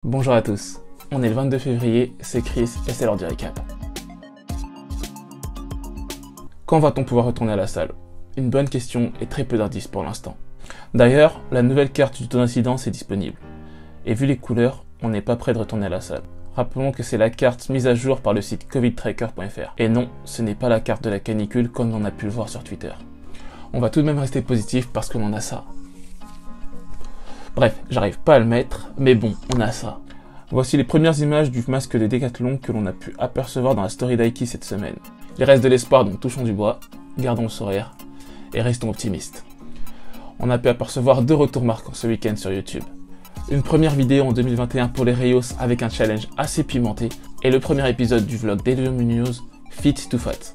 Bonjour à tous, on est le 22 février, c'est Chris et c'est l'heure du récap. Quand va-t-on pouvoir retourner à la salle? Une bonne question et très peu d'indices pour l'instant. D'ailleurs, la nouvelle carte du taux d'incidence est disponible. Et vu les couleurs, on n'est pas prêt de retourner à la salle. Rappelons que c'est la carte mise à jour par le site covidtracker.fr. Et non, ce n'est pas la carte de la canicule comme on a pu le voir sur Twitter. On va tout de même rester positif parce qu'on en a ça. Bref, j'arrive pas à le mettre, mais bon, on a ça. Voici les premières images du masque de Decathlon que l'on a pu apercevoir dans la story d'Aiki cette semaine. Il reste de l'espoir, donc touchons du bois, gardons le sourire et restons optimistes. On a pu apercevoir 2 retours marquants ce week-end sur YouTube. Une première vidéo en 2021 pour les Rayos avec un challenge assez pimenté et le premier épisode du vlog d'Elio Munoz, Fit to Fat.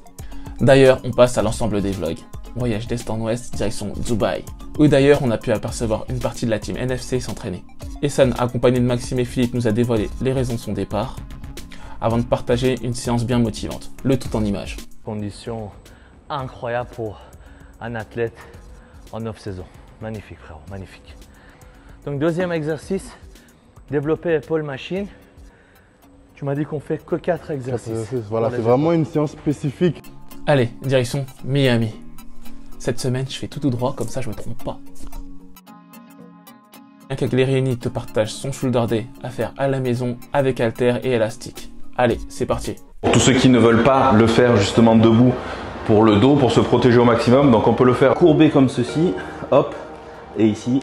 D'ailleurs, on passe à l'ensemble des vlogs. Voyage d'est en ouest, direction Dubaï. Où d'ailleurs on a pu apercevoir une partie de la team NFC s'entraîner. Essan, accompagné de Maxime et Philippe, nous a dévoilé les raisons de son départ, avant de partager une séance bien motivante, le tout en images. Conditions incroyables pour un athlète en off-saison. Magnifique frérot, magnifique. Donc deuxième exercice, développer épaule machine. Tu m'as dit qu'on fait que 4 exercices. Voilà, c'est vraiment une séance spécifique. Allez, direction Miami. Cette semaine, je fais tout droit, comme ça je me trompe pas. Cagliarini te partage son shoulder day à faire à la maison avec haltère et élastique. Allez, c'est parti. Pour tous ceux qui ne veulent pas le faire justement debout pour le dos, pour se protéger au maximum, donc on peut le faire courbé comme ceci, hop, et ici.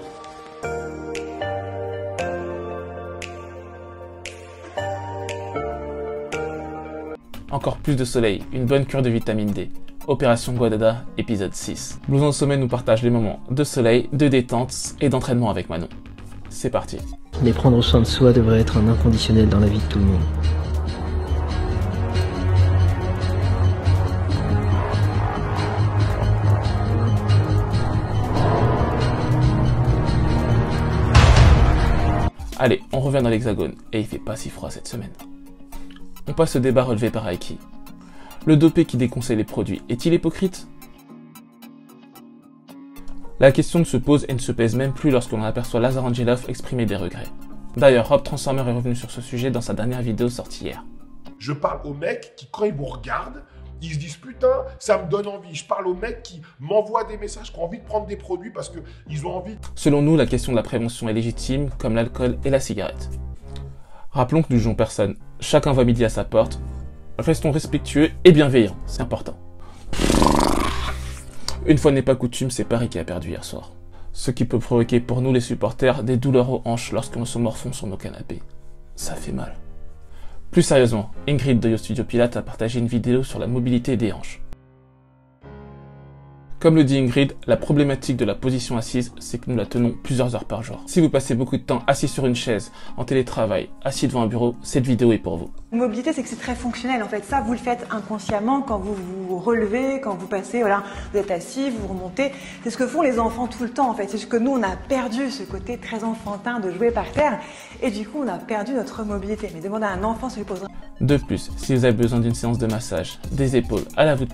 Encore plus de soleil, une bonne cure de vitamine D. Opération Guadada, épisode 6. Blouson au sommet nous partage les moments de soleil, de détente et d'entraînement avec Manon. C'est parti. Mais prendre soin de soi devrait être un inconditionnel dans la vie de tout le monde. Allez, on revient dans l'hexagone, et il fait pas si froid cette semaine. On passe au débat relevé par Aiki. Le dopé qui déconseille les produits est-il hypocrite? La question ne se pose et ne se pèse même plus lorsque l'on aperçoit Lazar Angelov exprimer des regrets. D'ailleurs, Rob Transformer est revenu sur ce sujet dans sa dernière vidéo sortie hier. Je parle aux mecs qui, quand ils vous regardent, ils se disent « Putain, ça me donne envie ». Je parle aux mecs qui m'envoient des messages, qui ont envie de prendre des produits parce qu'ils ont envie. Selon nous, la question de la prévention est légitime, comme l'alcool et la cigarette. Rappelons que nous jugeons personne. Chacun voit midi à sa porte. Restons respectueux et bienveillants, c'est important. Une fois n'est pas coutume, c'est Paris qui a perdu hier soir. Ce qui peut provoquer pour nous les supporters des douleurs aux hanches lorsque l'on se morfond sur nos canapés. Ça fait mal. Plus sérieusement, Ingrid de Yo Studio Pilates a partagé une vidéo sur la mobilité des hanches. Comme le dit Ingrid, la problématique de la position assise, c'est que nous la tenons plusieurs heures par jour. Si vous passez beaucoup de temps assis sur une chaise, en télétravail, assis devant un bureau, cette vidéo est pour vous. La mobilité, c'est que c'est très fonctionnel. En fait, ça, vous le faites inconsciemment quand vous vous relevez, quand vous passez, voilà, vous êtes assis, vous remontez. C'est ce que font les enfants tout le temps, en fait. C'est juste que nous, on a perdu ce côté très enfantin de jouer par terre. Et du coup, on a perdu notre mobilité. Mais demandez à un enfant, ça lui posera. De plus, si vous avez besoin d'une séance de massage, des épaules, à la voûte,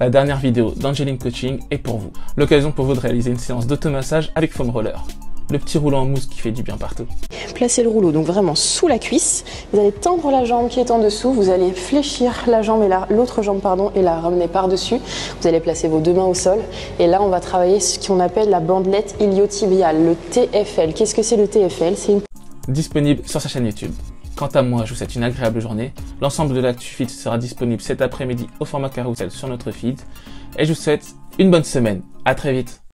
la dernière vidéo d'Angeline Coaching est pour vous. L'occasion pour vous de réaliser une séance d'automassage avec foam roller. Le petit rouleau en mousse qui fait du bien partout. Placez le rouleau donc vraiment sous la cuisse. Vous allez tendre la jambe qui est en dessous. Vous allez fléchir la jambe et l'autre jambe et la ramener par-dessus. Vous allez placer vos 2 mains au sol. Et là, on va travailler ce qu'on appelle la bandelette iliotibiale, le TFL. Qu'est-ce que c'est le TFL? C'est une... Disponible sur sa chaîne YouTube. Quant à moi, je vous souhaite une agréable journée. L'ensemble de l'ActuFit sera disponible cet après-midi au format carousel sur notre feed. Et je vous souhaite une bonne semaine. À très vite.